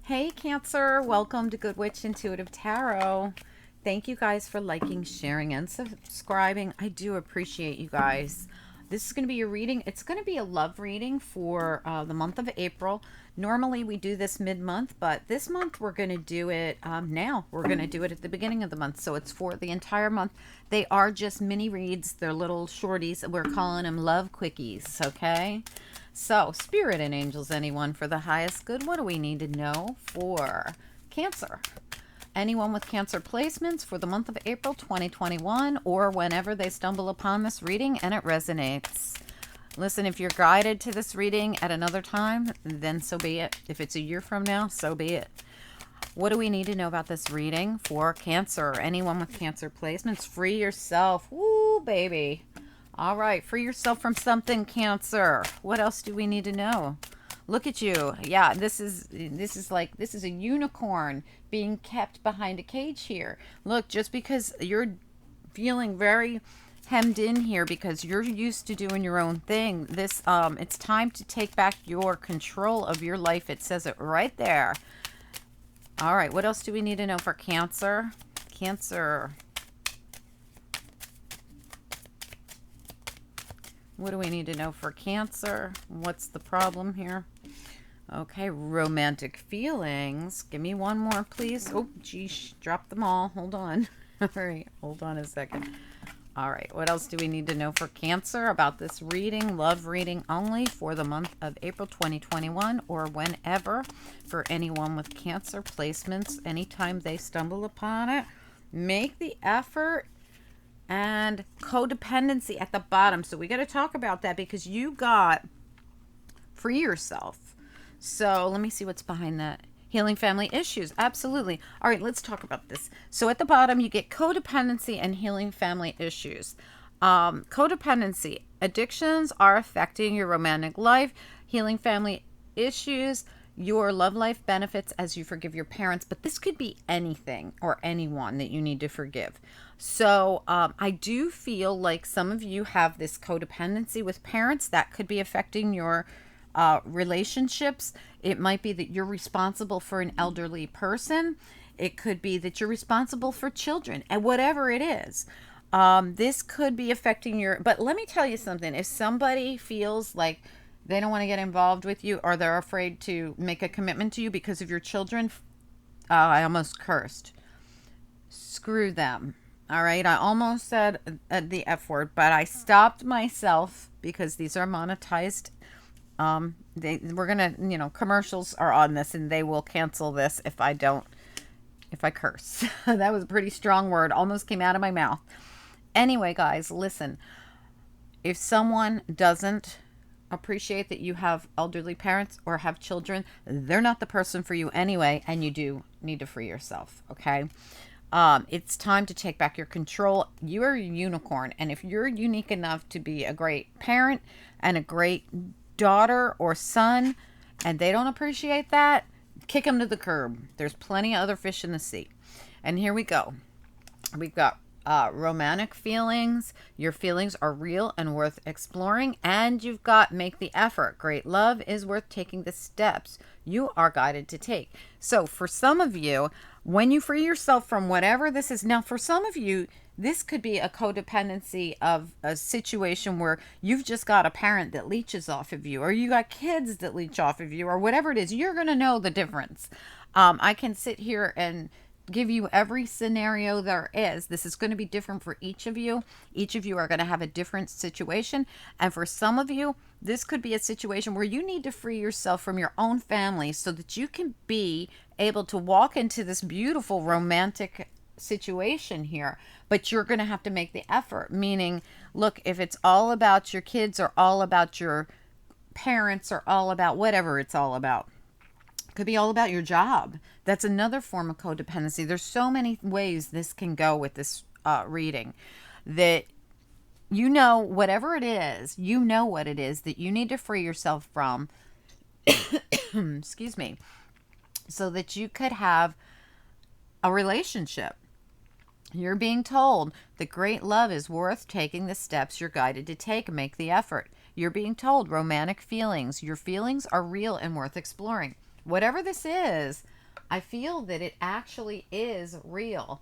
Hey Cancer, welcome to Good Witch Intuitive Tarot. Thank you guys for liking, sharing, and subscribing. I do appreciate you guys. This is going to be a reading. It's going to be a love reading for the month of April. Normally we do this mid-month, but this month we're going to do it now. We're going to do it at the beginning of the month, so it's for the entire month. They are just mini reads. They're little shorties. We're calling them love quickies, okay? So, Spirit and Angels, anyone for the highest good? What do we need to know for Cancer? Anyone with Cancer placements for the month of April 2021 or whenever they stumble upon this reading and it resonates. Listen, if you're guided to this reading at another time, then so be it. If it's a year from now, so be it. What do we need to know about this reading for Cancer? Anyone with Cancer placements, free yourself. Woo, baby. All right, free yourself from something, Cancer. What else do we need to know? Look at you. Yeah, this is a unicorn being kept behind a cage here. Look, just because you're feeling very hemmed in here because you're used to doing your own thing, this it's time to take back your control of your life. It says it right there. All right, what else do we need to know for Cancer? Cancer. What do we need to know for Cancer? What's the problem here? Okay, romantic feelings. Give me one more, please. Oh, geez, dropped them all. Hold on. All right, hold on a second. All right, what else do we need to know for Cancer about this reading? Love reading only for the month of April 2021 or whenever for anyone with Cancer placements. Anytime they stumble upon it, make the effort. And codependency at the bottom. So we got to talk about that because you got free yourself. So let me see what's behind that. Healing family issues. Absolutely. All right, let's talk about this. So at the bottom, you get codependency and healing family issues. Codependency. Addictions are affecting your romantic life. Healing family issues. Your love life benefits as you forgive your parents. But this could be anything or anyone that you need to forgive. So I do feel like some of you have this codependency with parents that could be affecting your relationships. It might be that you're responsible for an elderly person. It could be that you're responsible for children, and whatever it is. This could be affecting your, but let me tell you something. If somebody feels like they don't want to get involved with you or they're afraid to make a commitment to you because of your children, I almost cursed. Screw them. All right, I almost said the F word, but I stopped myself because these are monetized. We're gonna, commercials are on this, and they will cancel this if I curse. That was a pretty strong word, almost came out of my mouth. Anyway, guys, listen. If someone doesn't appreciate that you have elderly parents or have children, they're not the person for you anyway, and you do need to free yourself. Okay. It's time to take back your control. You are a unicorn. And if you're unique enough to be a great parent and a great daughter or son, and they don't appreciate that, kick them to the curb. There's plenty of other fish in the sea. And here we go. We've got romantic feelings. Your feelings are real and worth exploring. And you've got make the effort. Great love is worth taking the steps you are guided to take. So for some of you, when you free yourself from whatever this is, now for some of you, this could be a codependency of a situation where you've just got a parent that leeches off of you, or you got kids that leech off of you, or whatever it is. You're going to know the difference. I can sit here and give you every scenario there is. This is going to be different for each of you. Each of you are going to have a different situation. And for some of you, this could be a situation where you need to free yourself from your own family so that you can be able to walk into this beautiful romantic situation here. But you're going to have to make the effort. Meaning, look, if it's all about your kids or all about your parents or all about whatever it's all about, could be all about your job. That's another form of codependency. There's so many ways this can go with this reading that whatever it is, what it is that you need to free yourself from, excuse me, so that you could have a relationship. You're being told that great love is worth taking the steps you're guided to take. Make the effort. You're being told romantic feelings. Your feelings are real and worth exploring. Whatever this is, I feel that it actually is real.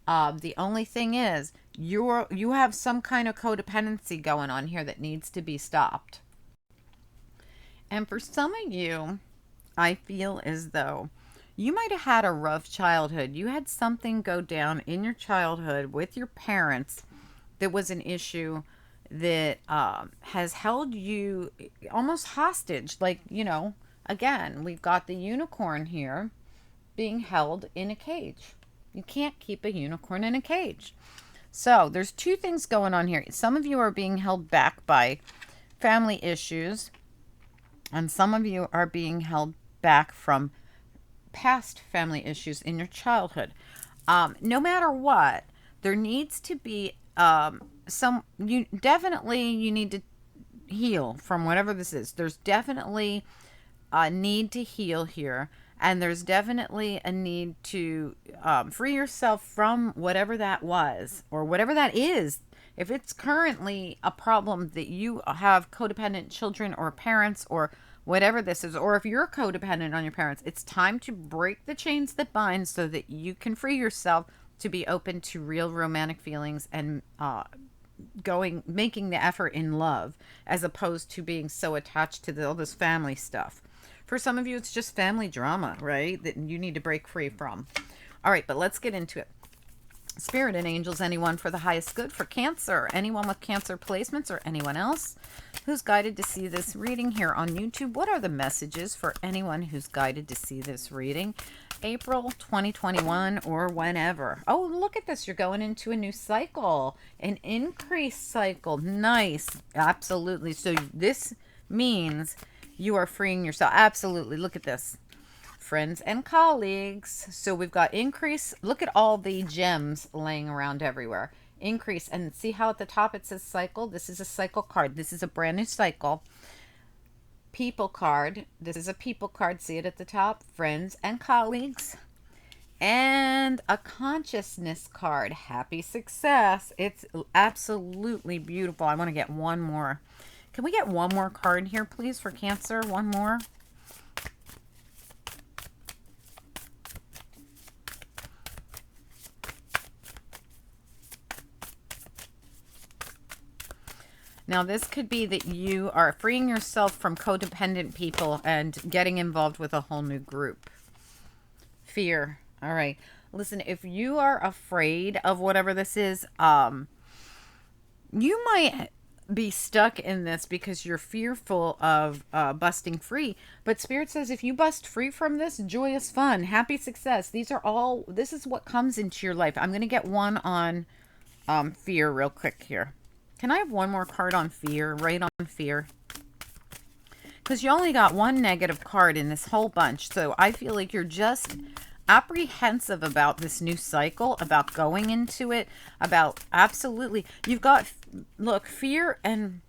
The only thing is, you have some kind of codependency going on here that needs to be stopped. And for some of you, I feel as though you might have had a rough childhood. You had something go down in your childhood with your parents that was an issue that has held you almost hostage. Like, again, we've got the unicorn here being held in a cage. You can't keep a unicorn in a cage. So there's two things going on here. Some of you are being held back by family issues, and some of you are being held back from past family issues in your childhood. No matter what, there needs to be you need to heal from whatever this is. There's definitely a need to heal here, and there's definitely a need to free yourself from whatever that was or whatever that is. If it's currently a problem that you have codependent children or parents or whatever this is, or if you're codependent on your parents, it's time to break the chains that bind so that you can free yourself to be open to real romantic feelings and making the effort in love, as opposed to being so attached to all this family stuff. For some of you, it's just family drama, right, that you need to break free from. All right, but let's get into it. Spirit and angels, anyone for the highest good for Cancer, anyone with Cancer placements, or anyone else who's guided to see this reading here on YouTube. What are the messages for anyone who's guided to see this reading? April 2021 or whenever. Oh, look at this. You're going into a new cycle, an increased cycle. Nice. Absolutely. So this means you are freeing yourself. Absolutely. Look at this. Friends and colleagues. So we've got increase. Look at all the gems laying around everywhere. Increase. And see how at the top it says cycle? This is a cycle card. This is a brand new cycle. People card. This is a people card. See it at the top? Friends and colleagues. And a consciousness card. Happy success. It's absolutely beautiful. I want to get one more. Can we get one more card here, please, for Cancer? One more. Now, this could be that you are freeing yourself from codependent people and getting involved with a whole new group. Fear. All right. Listen, if you are afraid of whatever this is, you might be stuck in this because you're fearful of busting free. But Spirit says if you bust free from this, joyous fun, happy success. This is what comes into your life. I'm going to get one on fear real quick here. Can I have one more card on fear? Right on fear. Because you only got one negative card in this whole bunch. So I feel like you're just apprehensive about this new cycle, about going into it, about absolutely. You've got, look, fear and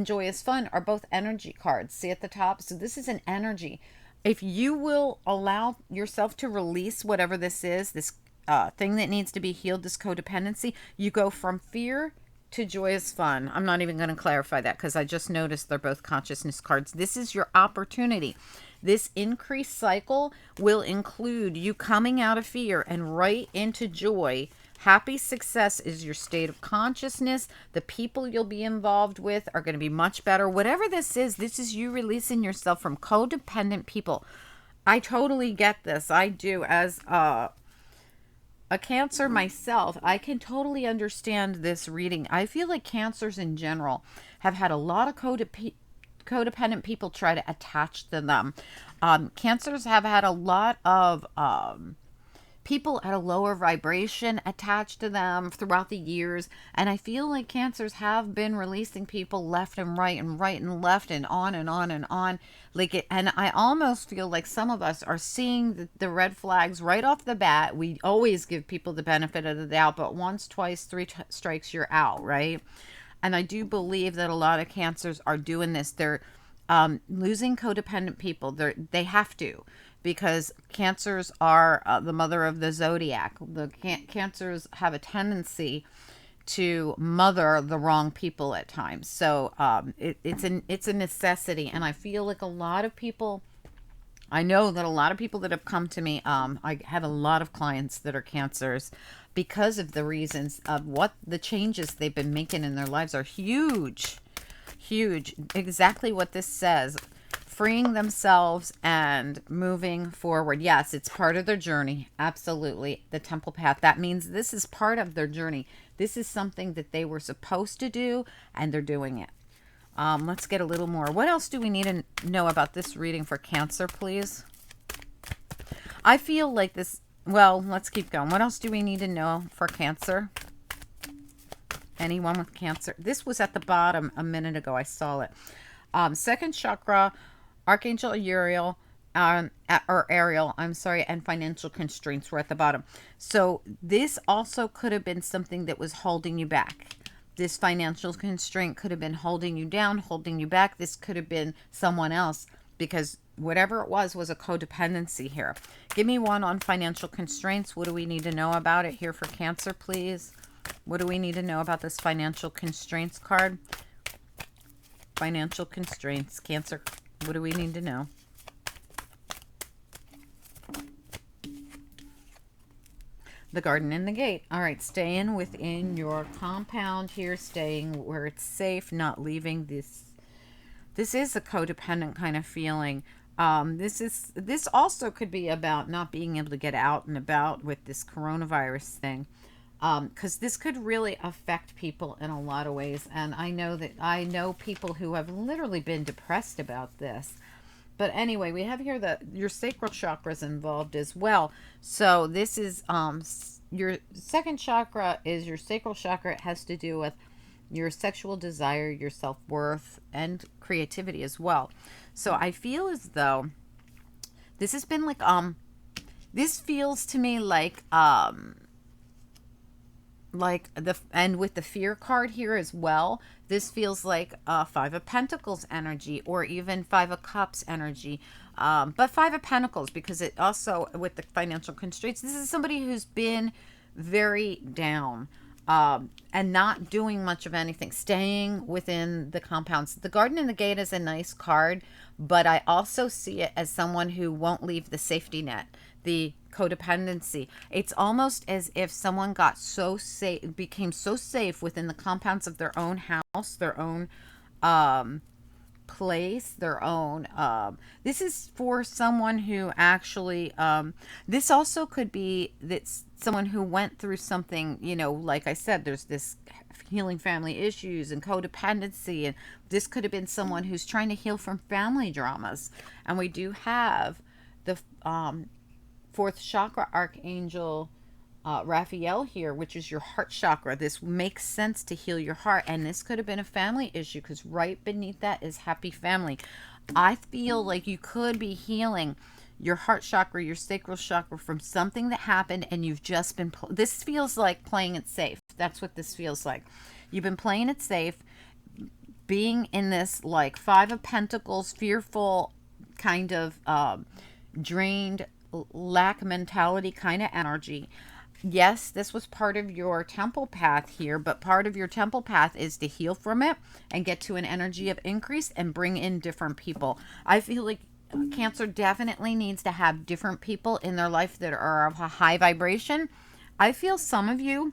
joyous fun are both energy cards. See at the top? So this is an energy. If you will allow yourself to release whatever this is, this thing that needs to be healed, this codependency, you go from fear to joyous fun. I'm not even going to clarify that because I just noticed they're both consciousness cards. This is your opportunity. This increased cycle will include you coming out of fear and right into joy. Happy success is your state of consciousness. The people you'll be involved with are going to be much better. Whatever this is you releasing yourself from codependent people. I totally get this. I do. As a Cancer myself, I can totally understand this reading. I feel like Cancers in general have had a lot of codependent people try to attach to them. Cancers have had a lot of people at a lower vibration attached to them throughout the years, and I feel like Cancers have been releasing people left and right and left and on and on and on, and I almost feel like some of us are seeing the red flags right off the bat. We always give people the benefit of the doubt, but once, twice, three strikes, you're out, right? And I do believe that a lot of Cancers are doing this. They're losing codependent people. They have to, because Cancers are the mother of the zodiac. The Cancers have a tendency to mother the wrong people at times. So it's a necessity. And I feel like a lot of people I know that a lot of people that have come to me, I have a lot of clients that are cancers because of the reasons of what the changes they've been making in their lives are huge, huge. Exactly what this says. Freeing themselves and moving forward. Yes, it's part of their journey. Absolutely. The temple path. That means this is part of their journey. This is something that they were supposed to do and they're doing it. Let's get a little more. What else do we need to know about this reading for Cancer, please? I feel like this, well, let's keep going. What else do we need to know for Cancer? Anyone with Cancer? This was at the bottom a minute ago. I saw it. Second chakra, Archangel Uriel, or Ariel, I'm sorry, and financial constraints were at the bottom. So this also could have been something that was holding you back. This financial constraint could have been holding you down, holding you back. This could have been someone else because whatever it was a codependency here. Give me one on financial constraints. What do we need to know about it here for Cancer, please? What do we need to know about this financial constraints card? Financial constraints, Cancer. What do we need to know? The garden and the gate. All right, staying within your compound here, staying where it's safe, not leaving this. This is a codependent kind of feeling. This also could be about not being able to get out and about with this coronavirus thing. Because this could really affect people in a lot of ways. And I know people who have literally been depressed about this. But anyway, we have here that your sacral chakra is involved as well. So this is your second chakra is your sacral chakra. It has to do with your sexual desire, your self-worth, and creativity as well. So I feel as though this has been like this feels to me like and with the fear card here as well, this feels like Five of Pentacles energy, or even Five of Cups energy, but Five of Pentacles, because it also, with the financial constraints, this is somebody who's been very down, and not doing much of anything, staying within the compounds. The garden and the gate is a nice card, but I also see it as someone who won't leave the safety net, the codependency. It's almost as if someone got so safe, became so safe within the compounds of their own house, their own place, their own this is for someone who actually this also could be that someone who went through something, like I said, there's this healing family issues and codependency, and this could have been someone who's trying to heal from family dramas. And we do have the fourth chakra archangel Raphael here, which is your heart chakra. This makes sense to heal your heart, and this could have been a family issue because right beneath that is happy family. I feel like you could be healing your heart chakra, your sacral chakra, from something that happened, and you've just been this feels like playing it safe. That's what this feels like. You've been playing it safe, being in this like Five of Pentacles, fearful kind of drained, lack mentality kind of energy. Yes, this was part of your temple path here, but part of your temple path is to heal from it and get to an energy of increase and bring in different people. I feel like Cancer definitely needs to have different people in their life that are of a high vibration. I feel some of you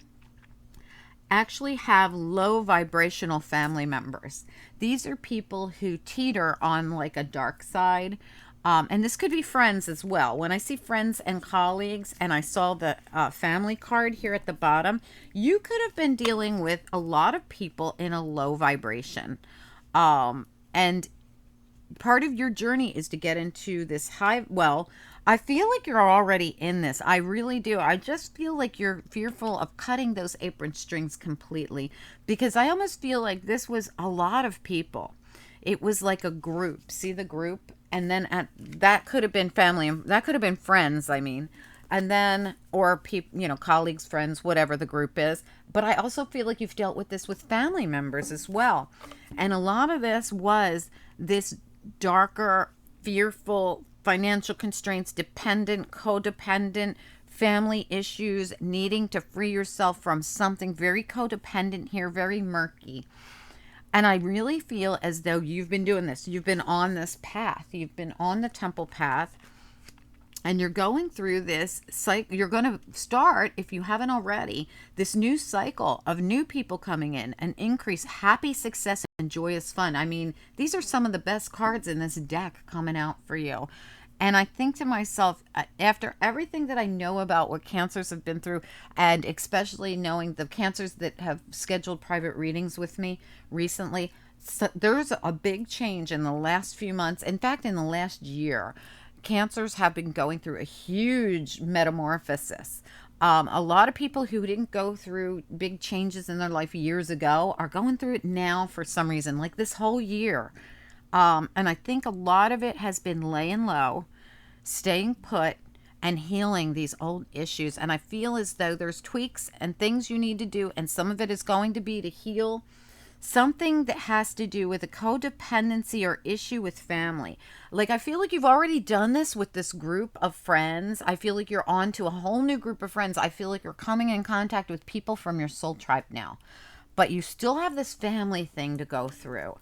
actually have low vibrational family members. These are people who teeter on like a dark side. And this could be friends as well. When I see friends and colleagues, and I saw the family card here at the bottom, you could have been dealing with a lot of people in a low vibration. And part of your journey is to get into this high, well, I feel like you're already in this. I really do. I just feel like you're fearful of cutting those apron strings completely, because I almost feel like this was a lot of people. It was like a group. See the group? And then that could have been family, that could have been friends, I mean, and then, or people, colleagues, friends, whatever the group is. But I also feel like you've dealt with this with family members as well. And a lot of this was this darker, fearful, financial constraints, dependent, codependent, family issues, needing to free yourself from something very codependent here, very murky. And I really feel as though you've been doing this. You've been on this path. You've been on the temple path, and you're going through this cycle. You're going to start, if you haven't already, this new cycle of new people coming in and increase happy success and joyous fun. I mean, these are some of the best cards in this deck coming out for you. And I think to myself, after everything that I know about what cancers have been through, and especially knowing the cancers that have scheduled private readings with me recently, so there's a big change in the last few months. In fact, in the last year, cancers have been going through a huge metamorphosis. A lot of people who didn't go through big changes in their life years ago are going through it now for some reason, like this whole year. And I think a lot of it has been laying low, staying put, and healing these old issues. And I feel as though there's tweaks and things you need to do, and some of it is going to be to heal something that has to do with a codependency or issue with family. Like, I feel like you've already done this with this group of friends. I feel like you're on to a whole new group of friends. I feel like you're coming in contact with people from your soul tribe now, but you still have this family thing to go through.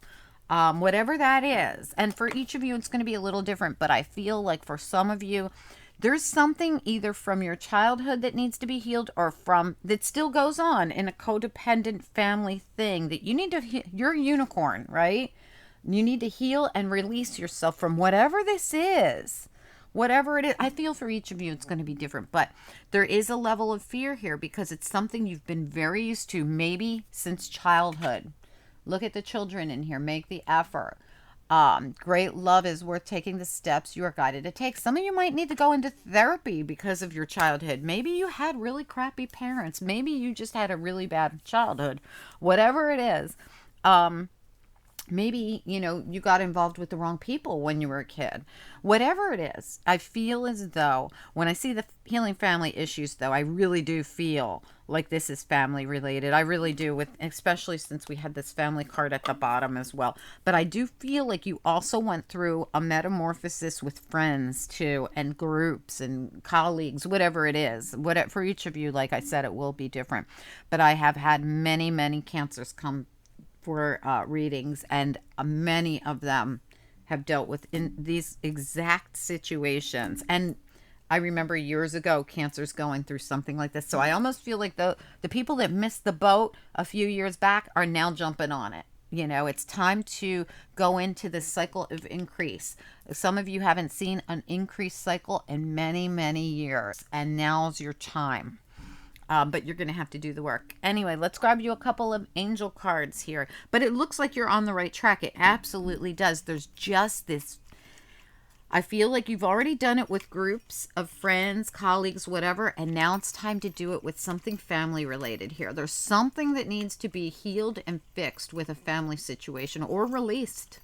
Whatever that is. And for each of you, it's going to be a little different, but I feel like for some of you, there's something either from your childhood that needs to be healed, or from that still goes on in a codependent family thing that you need to, you're a unicorn, right? You need to heal and release yourself from whatever this is. Whatever it is, I feel for each of you, it's going to be different, but there is a level of fear here because it's something you've been very used to, maybe since childhood. Look at the children in here. Make the effort. Great love is worth taking the steps you are guided to take. Some of you might need to go into therapy because of your childhood. Maybe you had really crappy parents. Maybe you just had a really bad childhood. Whatever it is. Maybe, you got involved with the wrong people when you were a kid. Whatever it is, I feel as though when I see the healing family issues, though, I really do feel like this is family related. I really do, with especially since we had this family card at the bottom as well. But I do feel like you also went through a metamorphosis with friends too, and groups and colleagues, whatever it is. For each of you, like I said, it will be different. But I have had many, many cancers come for readings, and many of them have dealt with in these exact situations. And I remember years ago cancers going through something like this, so I almost feel like the people that missed the boat a few years back are now jumping on it. It's time to go into this cycle of increase. Some of you haven't seen an increase cycle in many, many years, and now's your time. But you're going to have to do the work. Anyway, let's grab you a couple of angel cards here. But it looks like you're on the right track. It absolutely does. There's just this, I feel like you've already done it with groups of friends, colleagues, whatever, and now it's time to do it with something family related here. There's something that needs to be healed and fixed with a family situation, or released.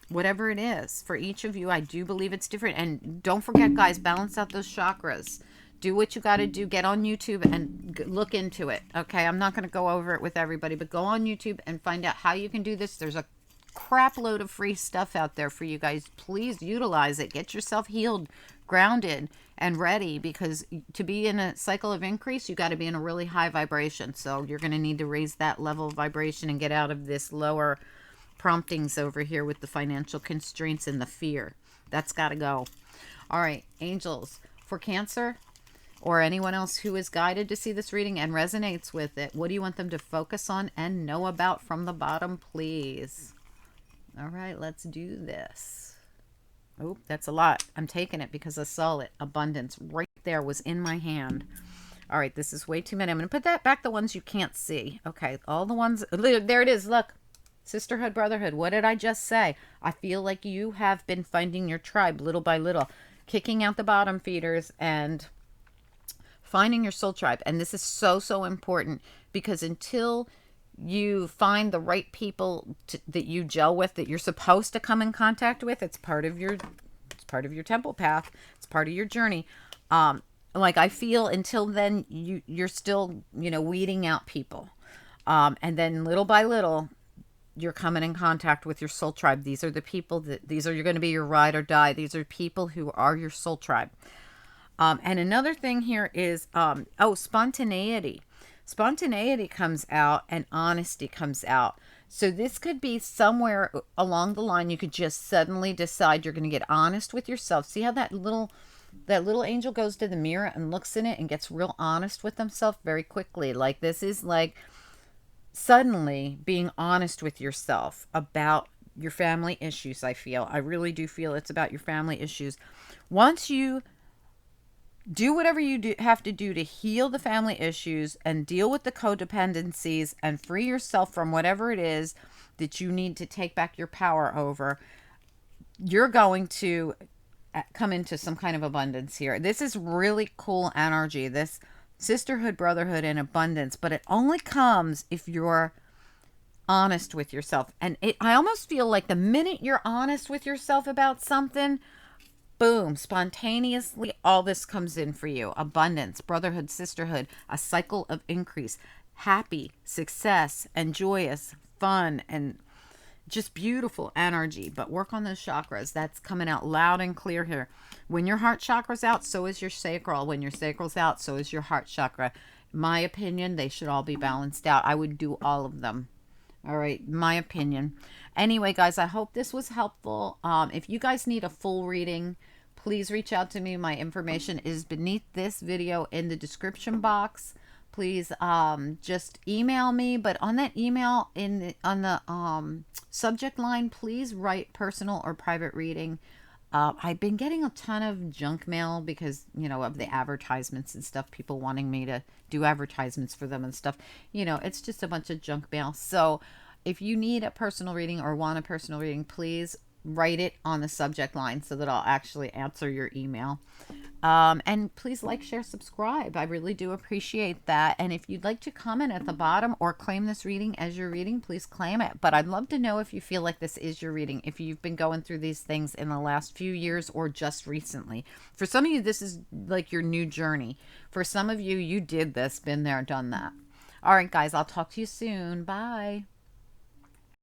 Whatever it is. For each of you, I do believe it's different. And don't forget, guys, balance out those chakras. Do what you got to do. Get on YouTube and look into it. Okay, I'm not going to go over it with everybody, but go on YouTube and find out how you can do this. There's a crap load of free stuff out there for you guys. Please utilize it. Get yourself healed, grounded, and ready, because to be in a cycle of increase, you got to be in a really high vibration. So you're going to need to raise that level of vibration and get out of this lower promptings over here with the financial constraints and the fear. That's got to go. All right, angels, for Cancer, or anyone else who is guided to see this reading and resonates with it, what do you want them to focus on and know about from the bottom, please? All right, let's do this. Oh, that's a lot. I'm taking it because I saw it. Abundance right there was in my hand. All right, this is way too many. I'm going to put that back, the ones you can't see. Okay, all the ones. There it is. Look. Sisterhood, brotherhood. What did I just say? I feel like you have been finding your tribe little by little, kicking out the bottom feeders and finding your soul tribe. And this is so, so important, because until you find the right people that you gel with, that you're supposed to come in contact with, it's part of your temple path. It's part of your journey. Like, I feel until then you're still, weeding out people. And then little by little, you're coming in contact with your soul tribe. These are the people you're going to be your ride or die. These are people who are your soul tribe. And another thing here is, spontaneity. Spontaneity comes out and honesty comes out. So this could be somewhere along the line. You could just suddenly decide you're going to get honest with yourself. See how that little angel goes to the mirror and looks in it and gets real honest with himself very quickly. Like this is like suddenly being honest with yourself about your family issues. I really do feel it's about your family issues. Once you do whatever you have to do to heal the family issues and deal with the codependencies and free yourself from whatever it is that you need to take back your power over, you're going to come into some kind of abundance here. This is really cool energy, this sisterhood, brotherhood, and abundance, but it only comes if you're honest with yourself. And I almost feel like the minute you're honest with yourself about something, boom, spontaneously, all this comes in for you. Abundance, brotherhood, sisterhood, a cycle of increase, happy, success, and joyous, fun, and just beautiful energy. But work on those chakras. That's coming out loud and clear here. When your heart chakra's out, so is your sacral. When your sacral's out, so is your heart chakra. In my opinion, they should all be balanced out. I would do all of them. All right, my opinion. Anyway, guys, I hope this was helpful. If you guys need a full reading, please reach out to me. My information is beneath this video in the description box. Please just email me, but on that email on the subject line, please write personal or private reading. I've been getting a ton of junk mail because, of the advertisements and stuff, people wanting me to do advertisements for them and stuff. It's just a bunch of junk mail. So if you need a personal reading or want a personal reading, please write it on the subject line so that I'll actually answer your email. And please like, share, subscribe. I really do appreciate that. And if you'd like to comment at the bottom or claim this reading as your reading, please claim it. But I'd love to know if you feel like this is your reading, if you've been going through these things in the last few years or just recently. For some of you, this is like your new journey. For some of you, you did this, been there, done that. All right, guys, I'll talk to you soon. Bye.